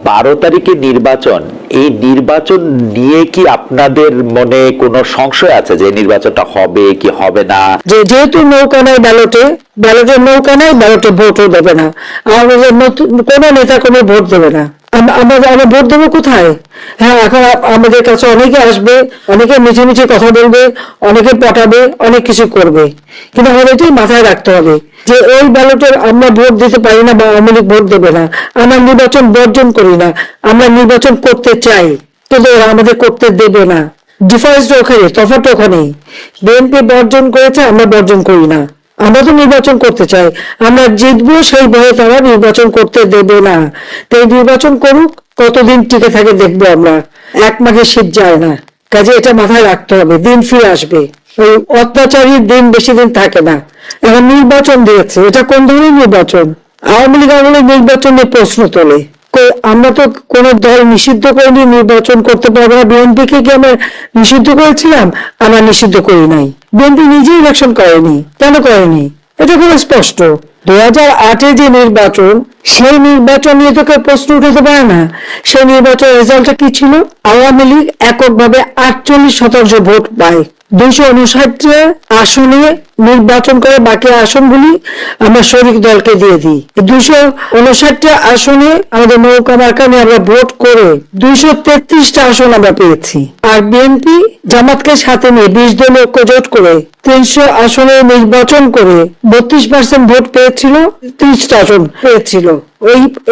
12 তারিখে নির্বাচন, এই নির্বাচন নিয়ে কি আপনাদের মনে কোনো সংশয় আছে যে নির্বাচনটা হবে কি হবে না? যেহেতু নৌকা নাই ব্যালটের নৌকা নাই, ব্যালটে ভোটও দেবে না আমাদের, কোনো নেতা কোনো ভোট দেবে না। আমরা ভোট দেবো কোথায়? হ্যাঁ, এখন আমাদের কাছে অনেকে আসবে, অনেকে মিছে মিছে কথা বলবে, অনেকে পটাবে, অনেক কিছু করবে, কিন্তু আমাদের এটাই মাথায় রাখতে হবে যে ওই ব্যালটের আমরা ভোট দিতে পারি না বা আওয়ামী লীগ ভোট দেবে না। আমরা নির্বাচন বর্জন করি না, আমরা নির্বাচন করতে চাই, কিন্তু ওরা আমাদের করতে দেবে না। ডিফারেন্সটা ওখানে, তফাৎটা ওখানেই। বিএনপি বর্জন করেছে, আমরা বর্জন করি না। আমরা তো নির্বাচন করতে চাই, আমরা জিতবো, সেই ভয়ে তারা নির্বাচন করতে দেবে না। তো এই নির্বাচন করুক, কতদিন টিকে থাকে দেখবো আমরা। 1 মাঘে শীত যায় না, কাজে এটা মাথায় রাখতে হবে। দিন ফিরে আসবে, ওই অত্যাচারীর দিন বেশি দিন থাকে না। এখন নির্বাচন দিয়েছে, এটা কোন ধরনের নির্বাচন? আওয়ামী লীগ আমলে নির্বাচন নিয়ে প্রশ্ন তোলে। আমরা তো কোন দল নিষিদ্ধ করিনি, নির্বাচন করতে পারবো না। বিএনপিকে কি আমরা নিষিদ্ধ করেছিলাম? আমরা নিষিদ্ধ করি নাই। বিএনপি নিজে ইলেকশন করেনি, কেন করেনি? এটা খুব স্পষ্ট। 2008-এ যে নির্বাচন, সেই নির্বাচন নিয়ে তো কেউ প্রশ্ন উঠাতে পারে না। সেই নির্বাচনের রেজাল্টটা কি ছিল? আওয়ামী লীগ এককভাবে 48% ভোট পায়। 259 আসনে নির্বাচন করে বাকি আসনগুলি আমরা শরিক দলকে দিয়ে দিই। 259 আসনে আমাদের নৌকা মার্কা নিয়ে আমরা ভোট করে 233টা আসন আমরা পেয়েছি। আর বিএনপি জামাতকে সাথে নিয়ে 20 দল ঐক্যজোট করে 300 আসনে নির্বাচন করে 32% ভোট পেয়েছিল, 30টা আসন পেয়েছিল।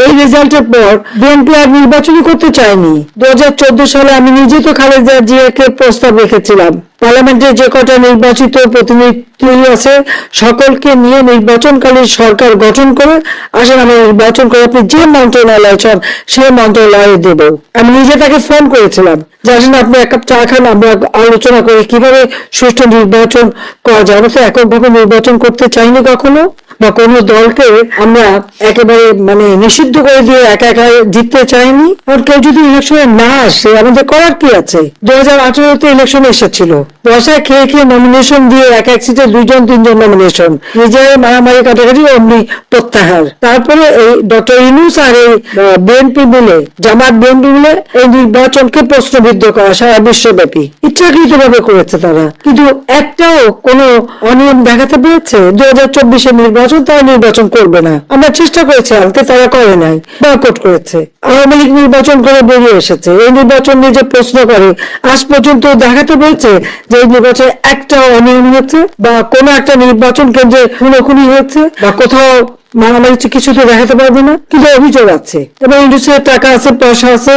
এই রেজাল্টের পর বিএনপি আর নির্বাচনই করতে চায়নি। 2014 সালে আমি নিজে তো খালেদা জিয়াকে প্রস্তাব রেখেছিলাম, পার্লামেন্টের যে কটা নির্বাচিত প্রতিনিধি আছে সকলকে নিয়ে নির্বাচনকালীন সরকার গঠন করে আসেন আমরা নির্বাচন করে আপনি যে মন্ত্রণালয় চান সেই মন্ত্রণালয়ে দেব। আমি নিজে তাকে ফোন করেছিলাম যে আসেন আপনি 1 কাপ চা খান, আমরা আলোচনা করি কিভাবে সুষ্ঠু নির্বাচন করা যায়। আমরা তো এককভাবে নির্বাচন করতে চাইনি কখনো, বা কোন দলকে আমরা একেবারে নিষিদ্ধ করে দিয়ে একা একা জিততে চাইনি। আর কেউ যদি ইলেকশনে না আসে আমাদের করার কি আছে? 2018-তে ইলেকশন এসেছিল, পয়সা খেয়ে খেয়ে নমিনেশন দিয়ে এক সিটে 2-3 নমিনেশন, নিজের মারামারি কাটাকাটি, অমনি প্রত্যাহার। তারপরে এই ডক্টর ইউনূস আর এই বিএনপি মিলে, জামাত বিএনপি মিলে এই নির্বাচনকে প্রশ্নবিদ্ধ করা সারা বিশ্বব্যাপী ইচ্ছাকৃত ভাবে করেছে তারা। কিন্তু একটাও কোনো অনিয়ম দেখাতে পেরেছে? 2024-এর নির্বাচন তারা নির্বাচন করবে না, আমরা চেষ্টা করেছি আনতে, তারা করে নাই, বয়কট করেছে। আওয়ামী লীগ নির্বাচন করে বেরিয়ে এসেছে। এই নির্বাচন নিয়ে যে প্রশ্ন করে আজ পর্যন্ত দেখাতে পেরেছে যে এই নির্বাচনে একটা অনিয়ম হয়েছে বা কোনো একটা নির্বাচন কেন্দ্রে খুনোখুনি হয়েছে বা কোথাও মারামারি, কিছু তো দেখাতে পারবে না। কিন্তু অভিযোগ আছে এবং ইন্ডাস্ট্রির টাকা আছে, পয়সা আছে,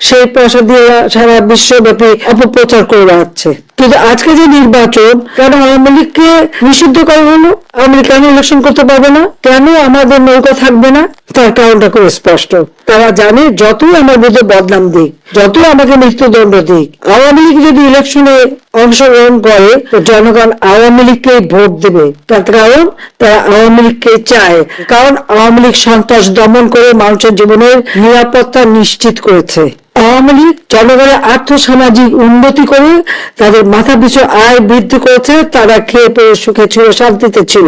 সেই পয়সা দিয়ে সারা বিশ্বব্যাপী অপপ্রচার করে বেড়াচ্ছে। কিন্তু আজকে যে নির্বাচন, কেন আওয়ামী লীগকে নিষিদ্ধ করা হলো? আওয়ামী লীগ কেন ইলেকশন করতে পারবে না? কেন আমাদের নৌকা থাকবে না? তার কারণটা খুব স্পষ্ট। তারা জানে যতই আমার বিরুদ্ধে বদনাম দিক, যতই আমাকে মৃত্যুদণ্ড দিক, আওয়ামী লীগ যদি ইলেকশনে অংশগ্রহণ করে তো জনগণ আওয়ামী লীগকে ভোট দেবে। তার কারণ তারা আওয়ামী লীগকে চায়, কারণ আওয়ামী লীগ সন্ত্রাস দমন করে মানুষের জীবনের নিরাপত্তা নিশ্চিত করেছে। আওয়ামী লীগ জনগণের আর্থসামাজিক উন্নতি করে তাদের মাথা পিছু আয় বৃদ্ধি করেছে, তারা খেয়ে পেয়ে সুখে ছিল, শান্তিতে ছিল।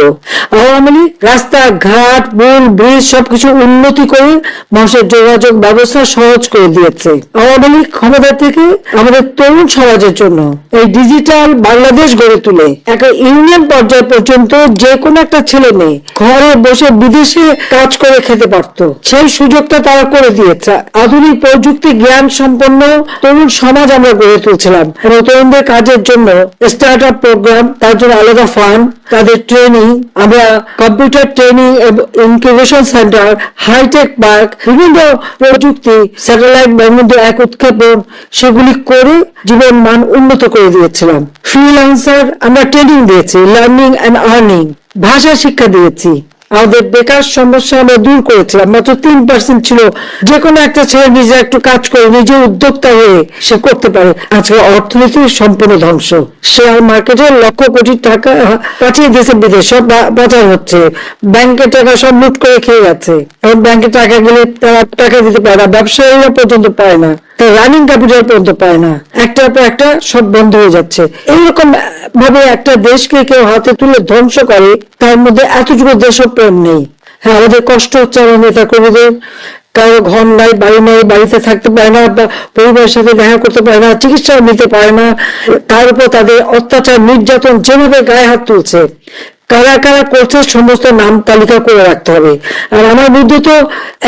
আওয়ামী লীগ রাস্তাঘাট, পুল, ব্রিজ সবকিছু উন্নতি করে মানুষের যোগাযোগ ব্যবস্থা সহজ করে দিয়েছে। আওয়ামী লীগ ক্ষমতা থেকে আমাদের তরুণ সমাজের জন্য এই ডিজিটাল বাংলাদেশ গড়ে তুলে একটা ইউনিয়ন পর্যায় পর্যন্ত যে কোনো একটা ছেলে মেয়ে ঘরে বসে বিদেশে কাজ করে খেতে পারতো, সেই সুযোগটা তারা করে দিয়েছে। আধুনিক প্রযুক্তি জ্ঞান সম্পন্ন তরুণ সমাজ আমরা গড়ে তুলছিলাম এবং তরুণদের কাজের জন্য স্টার্ট আপ প্রোগ্রাম, তার জন্য আলাদা ফান্ড, তাদের ট্রেনিং, আমরা computer training, incubation centre, hi tech park, বিভিন্ন প্রযুক্তি, স্যাটেলাইট ব্যান্ড এক উৎক্ষেপণ, সেগুলি করে জীবন মান উন্নত করে দিয়েছিলাম। ফ্রিল্যান্সার আমরা ট্রেনিং দিয়েছি, লার্নিং এন্ড আর্নিং, ভাষা শিক্ষা দিয়েছি। আমাদের বেকার সমস্যা আমরা দূর করেছিলাম, মাত্র 3% ছিল। যে কোনো একটা ছেলে নিজে একটু কাজ করে নিজে উদ্যোক্তা হয়ে সে করতে পারে। আজকে অর্থনীতির সম্পূর্ণ ধ্বংস। শেয়ার মার্কেটে লক্ষ কোটি টাকা পাঠিয়ে দিয়েছে বিদেশ, সব বাজার হচ্ছে, ব্যাংকের টাকা সব লুট করে খেয়ে যাচ্ছে। এবং ব্যাংকে টাকা গেলে তারা টাকা দিতে পারে না, ব্যবসায়ীরা পর্যন্ত পায় না, রানিং ক্যাপিটাল পর্যন্ত পায় না, একটার পর একটা সব বন্ধ হয়ে যাচ্ছে। এইরকম ভাবে একটা দেশকে কেউ হাতে তুলে ধ্বংস করে, তার মধ্যে এতটুকু দেশপ্রেম নেই। হ্যাঁ, আমাদের কষ্ট হচ্ছে আমার নেতা কর্মীদের, কারো ঘর নাই, বাড়ি নাই, বাড়িতে থাকতে পারে না, বা পরিবারের সাথে দেখা করতে পারে না, চিকিৎসা নিতে পারে না। তার উপর তাদের অত্যাচার, নির্যাতন যেভাবে গায়ে হাত তুলছে, কারা কারা করছে সমস্ত নাম তালিকা করে রাখতে হবে। আর আমার বিরুদ্ধে তো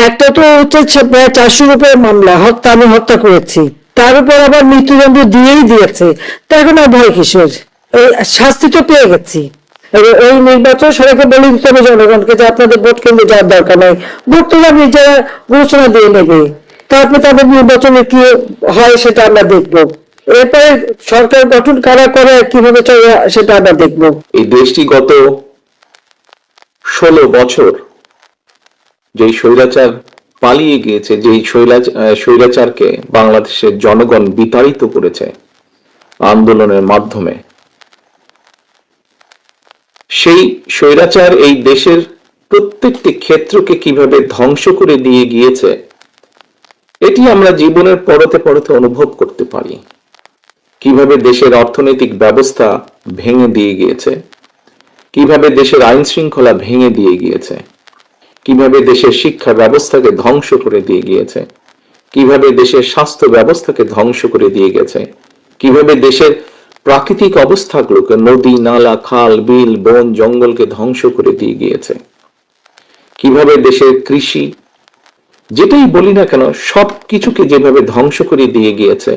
একটা তো হচ্ছে প্রায় 400-র উপরে মামলা, আমি হত্যা করেছি, তার উপর আবার মৃত্যুদণ্ড দিয়েই দিয়েছে। তা এখন আর ভয় কিসের? এই শাস্তি তো পেয়ে গেছি। ওই নির্বাচন সবাইকে বলে দিতে হবে জনগণকে যে আপনাদের ভোট কেন্দ্রে যাওয়ার দরকার নাই, ভোট তো নিজেরা ঘোষণা দিয়ে নেবে, তারপরে তাদের নির্বাচনে কি হয় সেটা আমরা দেখবো। এরপরে সরকার গঠন কারা করে কিভাবে চলে সেটা আমরা দেখবো। এই দেশটি গত 16 বছর যেই স্বৈরাচার পালিয়ে গিয়েছে, যেই স্বৈরাচারকে বাংলাদেশের জনগণ বিতাড়িত করেছে আন্দোলনের মাধ্যমে, সেই স্বৈরাচার এই দেশের প্রত্যেকটি ক্ষেত্রকে কিভাবে ধ্বংস করে দিয়ে গিয়েছে এটি আমরা জীবনের পরতে পরতে অনুভব করতে পারি। কিভাবে দেশের অর্থনৈতিক ব্যবস্থা ভেঙে দিয়ে গিয়েছে, কিভাবে দেশের আইন শৃঙ্খলা ভেঙে দিয়ে গিয়েছে, কিভাবে দেশের শিক্ষা ব্যবস্থাকে ধ্বংস করে দিয়ে গিয়েছে, কিভাবে দেশের স্বাস্থ্য ব্যবস্থাকে ধ্বংস করে দিয়ে গেছে, কিভাবে দেশের প্রাকৃতিক অবস্থাগুলোকে, নদী নালা খাল বিল বন জঙ্গলকে ধ্বংস করে দিয়ে গিয়েছে, কিভাবে দেশের কৃষি যেটাই বলি না কেন সব কিছুকে যেভাবে ধ্বংস করে দিয়ে গিয়েছে,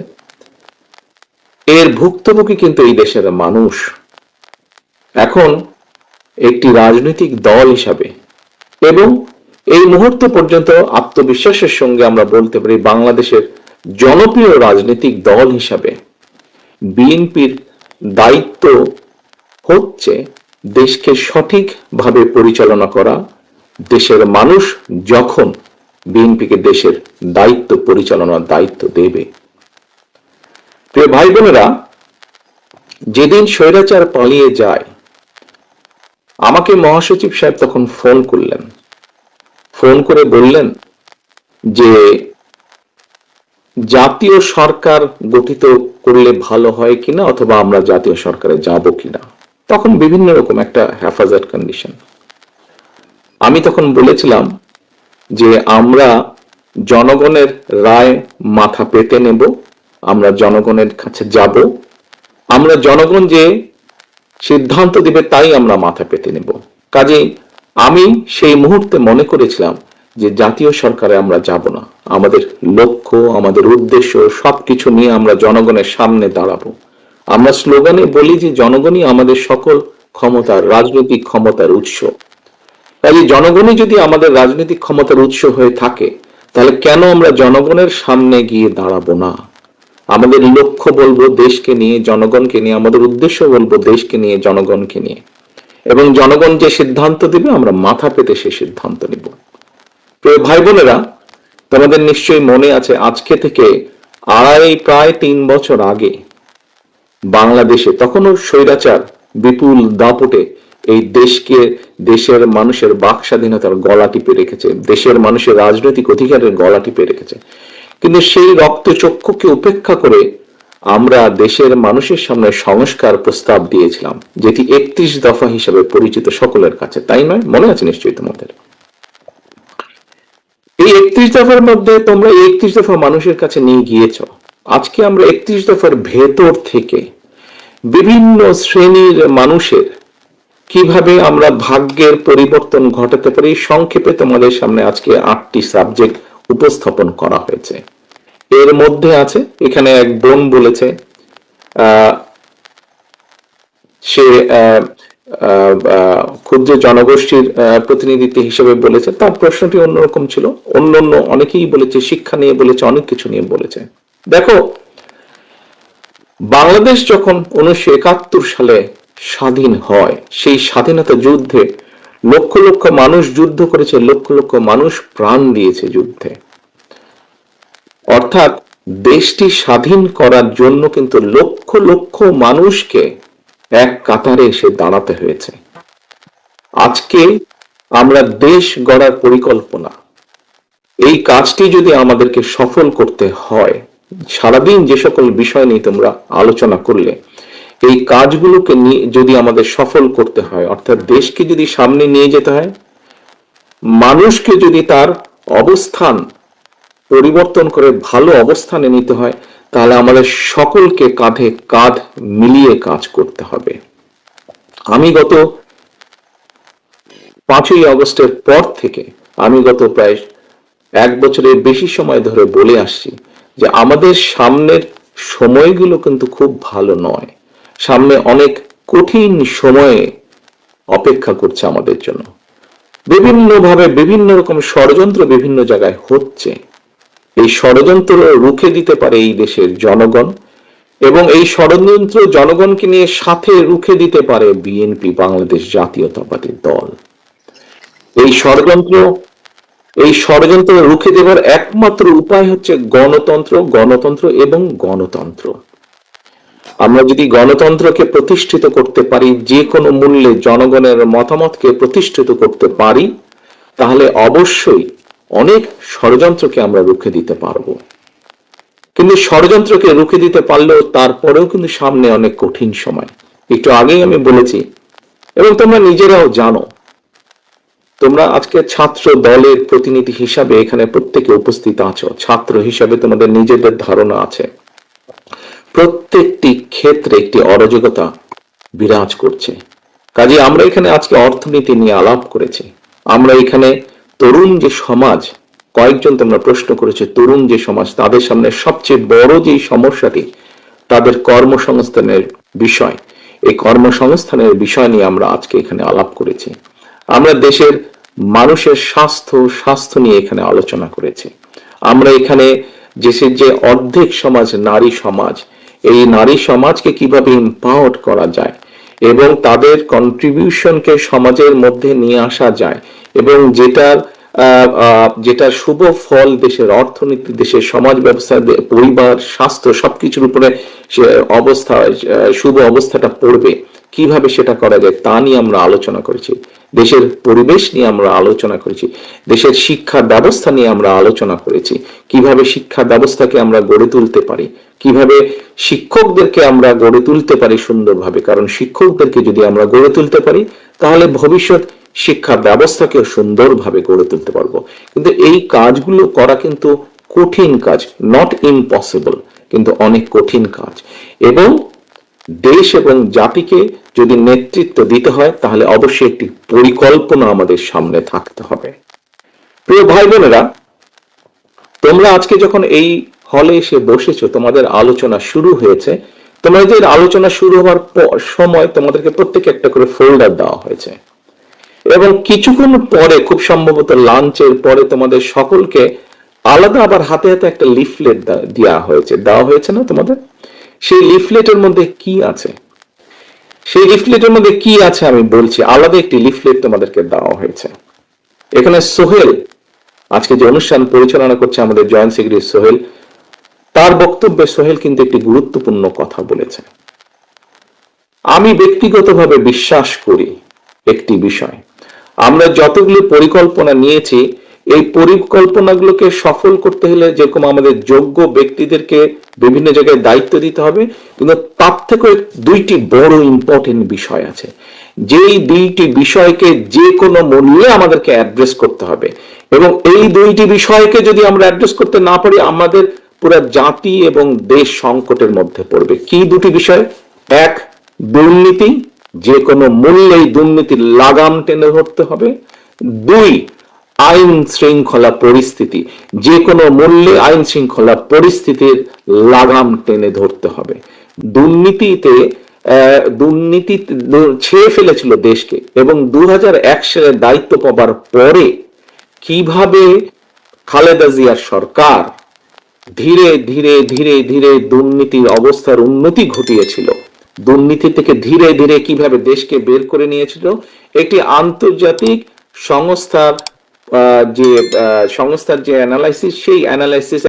এর ভুক্তভোগী কিন্তু এই দেশের মানুষ। এখন একটি রাজনৈতিক দল হিসাবে এবং এই মুহূর্ত পর্যন্ত আত্মবিশ্বাসের সঙ্গে আমরা বলতে পারি বাংলাদেশের জনপ্রিয় রাজনৈতিক দল হিসাবে বিএনপির দায়িত্ব হচ্ছে দেশকে সঠিকভাবে পরিচালনা করা। দেশের মানুষ যখন বিএনপিকে দেশের দায়িত্ব পরিচালনার দায়িত্ব দেবে। প্রিয় ভাই বোনেরা, যেদিন স্বৈরাচার পালিয়ে যায় আমাকে মহাসচিব সাহেব তখন ফোন করলেন, ফোন করে বললেন যে জাতীয় সরকার গঠিত করলে ভালো হয় কিনা, অথবা আমরা জাতীয় সরকারে যাব কিনা। তখন বিভিন্ন রকম একটা হেফাজত কন্ডিশন। আমি তখন বলেছিলাম যে আমরা জনগণের রায় মাথা পেতে নেব, আমরা জনগণের কাছে যাব, আমরা জনগণ যে সিদ্ধান্ত দিবে তাই আমরা মাথা পেতে নেব। কাজেই আমি সেই মুহূর্তে মনে করেছিলাম যে জাতীয় সরকারে আমরা যাব না, আমাদের লক্ষ্য আমাদের উদ্দেশ্য সবকিছু নিয়ে আমরা জনগণের সামনে দাঁড়াবো। আমরা স্লোগানে বলি যে জনগণই আমাদের সকল ক্ষমতার, রাজনৈতিক ক্ষমতার উৎস। কাজে জনগণই যদি আমাদের রাজনৈতিক ক্ষমতার উৎস হয়ে থাকে তাহলে কেন আমরা জনগণের সামনে গিয়ে দাঁড়াবো না? আমাদের লক্ষ্য বলবো দেশকে নিয়ে, জনগণকে নিয়ে, আমাদের উদ্দেশ্য বলবো দেশকে নিয়ে, জনগণকে নিয়ে, এবং জনগণ যে সিদ্ধান্ত দিবে আমরা মাথা পেতে সে সিদ্ধান্ত নিব। প্রিয় ভাই বোনেরা, তোমাদের নিশ্চয়ই মনে আছে আজকে থেকে প্রায় 3 বছর আগে বাংলাদেশে তখনও স্বৈরাচার বিপুল দাপটে এই দেশকে, দেশের মানুষের বাক স্বাধীনতার গলা টিপে রেখেছে, দেশের মানুষের রাজনৈতিক অধিকারের গলা টিপে রেখেছে। কিন্তু সেই রক্তচক্ষুকে উপেক্ষা করে আমরা দেশের মানুষের সামনে সংস্কার প্রস্তাব দিয়েছিলাম, যেটি 31 দফা হিসেবে পরিচিত সকলের কাছে, তাই নয়? মনে আছে নিশ্চয়ই তোমাদের। এই 31 দফার মধ্যে তোমরা 31 দফা মানুষের কাছে নিয়ে গিয়েছ। আজকে আমরা 31 দফার ভেতর থেকে বিভিন্ন শ্রেণীর মানুষের কিভাবে আমরা ভাগ্যের পরিবর্তন ঘটাতে পারি সংক্ষেপে তোমাদের সামনে আজকে 8টি সাবজেক্ট উপস্থাপন করা হয়েছে। এর মধ্যে আছে, এখানে এক বোন বলেছে সে ক্ষুদ্র জনগোষ্ঠীর প্রতিনিধিত্ব হিসেবে বলেছে, তার প্রশ্নটি অন্যরকম ছিল। অন্য অনেকেই বলেছে, শিক্ষা নিয়ে বলেছে, অনেক কিছু নিয়ে বলেছে। দেখো, বাংলাদেশ যখন 1971 সালে স্বাধীন হয়, সেই স্বাধীনতা যুদ্ধে লক্ষ লক্ষ মানুষ যুদ্ধ করেছে, লক্ষ লক্ষ মানুষ প্রাণ দিয়েছে যুদ্ধে। অর্থাৎ দেশটি স্বাধীন করার জন্য কিন্তু লক্ষ লক্ষ মানুষকে এক কাতারে এসে দাঁড়াতে হয়েছে। আজকে আমরা দেশ গড়ার পরিকল্পনা, এই কাজটি যদি আমাদেরকে সফল করতে হয়, সারাদিন যে সকল বিষয় নিয়ে তোমরা আলোচনা করলে, এই কাজগুলোকে নিয়ে যদি আমাদের সফল করতে হয়, অর্থাৎ দেশকে যদি সামনে নিয়ে যেতে হয়, মানুষকে যদি তার অবস্থান পরিবর্তন করে ভালো অবস্থানে নিতে হয়, তাহলে আমাদের সকলকে কাঁধে কাঁধ মিলিয়ে কাজ করতে হবে। আমি গত 5ই আগস্টের পর থেকে আমি গত প্রায় 1 বছরের বেশি সময় ধরে বলে আসছি যে আমাদের সামনের সময়গুলো কিন্তু খুব ভালো নয়। সামনে অনেক কঠিন সময়ে অপেক্ষা করছে আমাদের জন্য। বিভিন্নভাবে বিভিন্ন রকম ষড়যন্ত্র বিভিন্ন জায়গায় হচ্ছে। এই ষড়যন্ত্র রুখে দিতে পারে এই দেশের জনগণ, এবং এই ষড়যন্ত্র জনগণকে নিয়ে সাথে রুখে দিতে পারে বিএনপি, বাংলাদেশ জাতীয়তাবাদী দল। এই ষড়যন্ত্র রুখে দেওয়ার একমাত্র উপায় হচ্ছে গণতন্ত্র, গণতন্ত্র এবং গণতন্ত্র। আমরা যদি গণতন্ত্রকে প্রতিষ্ঠিত করতে পারি, যে কোনো মূল্যে জনগণের মতামতকে প্রতিষ্ঠিত করতে পারি, তাহলে অবশ্যই অনেক ষড়যন্ত্রকে আমরা রুখে দিতে পারবো। কিন্তু ষড়যন্ত্রকে রুখে দিতে পারলেও তারপরেও কিন্তু সামনে অনেক কঠিন সময়। একটু আগেই আমি বলেছি, এবং তোমরা নিজেরাও জানো, তোমরা আজকে ছাত্র দলের প্রতিনিধি হিসাবে এখানে প্রত্যেকে উপস্থিত আছো, ছাত্র হিসাবে তোমাদের নিজেদের ধারণা আছে। প্রত্যেকটি ক্ষেত্রে একটি অরাজকতা বিরাজ করছে। কাজে আমরা এখানে আজকে অর্থনীতি নিয়ে আলাপ করেছি। আমরা এখানে তরুণ যে সমাজ, কয়েকজন তোমরা প্রশ্ন করেছে, তরুণ যে সমাজ, তাদের সামনে সবচেয়ে বড় যে সমস্যাটি তাদের কর্মসংস্থানের বিষয়, এই কর্মসংস্থানের বিষয় নিয়ে আমরা আজকে এখানে আলাপ করেছি। আমরা দেশের মানুষের স্বাস্থ্য নিয়ে এখানে আলোচনা করেছি। আমরা এখানে দেশের যে অর্ধেক সমাজ নারী সমাজ, এই নারী সমাজকে কিভাবে এম্পাওয়ার করা যায় এবং তাদের কন্ট্রিবিউশনকে সমাজের মধ্যে নিয়ে আসা যায়, এবং যেটা শুভ ফল দেশের অর্থনীতি, দেশের সমাজ ব্যবস্থা, পরিবার, স্বাস্থ্য সবকিছুর উপরে শুভ অবস্থাটা পড়বে, কিভাবে সেটা করা যায় তা নিয়ে আমরা আলোচনা করেছি। দেশের পরিবেশ নিয়ে আমরা আলোচনা করেছি। দেশের শিক্ষা ব্যবস্থা নিয়ে আমরা আলোচনা করেছি। কিভাবে শিক্ষা ব্যবস্থাকে আমরা গড়ে তুলতে পারি, কিভাবে শিক্ষকদেরকে আমরা গড়ে তুলতে পারি সুন্দরভাবে, কারণ শিক্ষকদেরকে যদি আমরা গড়ে তুলতে পারি তাহলে ভবিষ্যৎ শিক্ষা ব্যবস্থাকে সুন্দরভাবে গড়ে তুলতে পারবো। কিন্তু এই কাজগুলো করা কিন্তু কঠিন কাজ, নট ইম্পসিবল, কিন্তু অনেক কঠিন কাজ। এবং দেশ এবং জাতিকে যদি নেতৃত্ব দিতে হয় তাহলে অবশ্যই একটি পরিকল্পনা আমাদের সামনে থাকতে হবে। প্রিয় ভাই বোনেরা, তোমরা আজকে যখন এই হলে এসে বসেছো, তোমাদের আলোচনা শুরু হয়েছে, তোমাদের আলোচনা শুরু হওয়ার সময় তোমাদেরকে প্রত্যেকে একটা করে ফোল্ডার দেওয়া হয়েছে, এবং কিছুক্ষণ পরে, খুব সম্ভবত লাঞ্চের পরে, তোমাদের সকলকে আলাদা আবার হাতে হাতে একটা লিফলেট দেওয়া হয়েছে না তোমাদের? সেই লিফলেটের মধ্যে কি আছে, সেই লিফলেটের মধ্যে কি আছে আমি বলছি। আলাদা একটি লিফলেট তোমাদেরকে দেওয়া হয়েছে। এখানে সোহেল, আজকে যে অনুষ্ঠান পরিচালনা করছে আমাদের জয়েন্ট সেক্রেটারি সোহেল, তার বক্তব্যে সোহেল কিন্তু একটি গুরুত্বপূর্ণ কথা বলেছে। আমি ব্যক্তিগতভাবে বিশ্বাস করি একটি বিষয়, আমরা যতগুলো পরিকল্পনা নিয়েছি, এই পরিকল্পনাগুলোকে সফল করতে হলে যেরকম আমাদের যোগ্য ব্যক্তিদেরকে বিভিন্ন জায়গায় দায়িত্ব দিতে হবে, কিন্তু তার থেকে 2টি বড় ইম্পর্টেন্ট বিষয় আছে, যেই 2টি বিষয়কে যে কোনো মূল্যে আমাদেরকে অ্যাড্রেস করতে হবে। এবং এই 2টি বিষয়কে যদি আমরা অ্যাড্রেস করতে না পারি, আমাদের পুরো জাতি এবং দেশ সংকটের মধ্যে পড়বে। কি 2টি বিষয়? 1, দুর্নীতি, যে কোনো মূল্যে দুর্নীতির লাগাম টেনে ধরতে হবে। 2, আইন শৃঙ্খলা পরিস্থিতি, যে কোনো মূল্যে আইন শৃঙ্খলা পরিস্থিতির লাগাম টেনে ধরতে হবে। দুর্নীতি ছেয়ে ফেলেছিল দেশকে, এবং 2001 সালে দায়িত্ব পাবার পরে কিভাবে খালেদা জিয়ার সরকার ধীরে ধীরে ধীরে ধীরে দুর্নীতির অবস্থার উন্নতি ঘটিয়েছিল, দুর্নীতি থেকে ধীরে ধীরে কিভাবে দেশকে বের করে নিয়েছিল, একটি আন্তর্জাতিক সংস্থার যে অ্যানালাইসিস, সেই অ্যানালাইসিস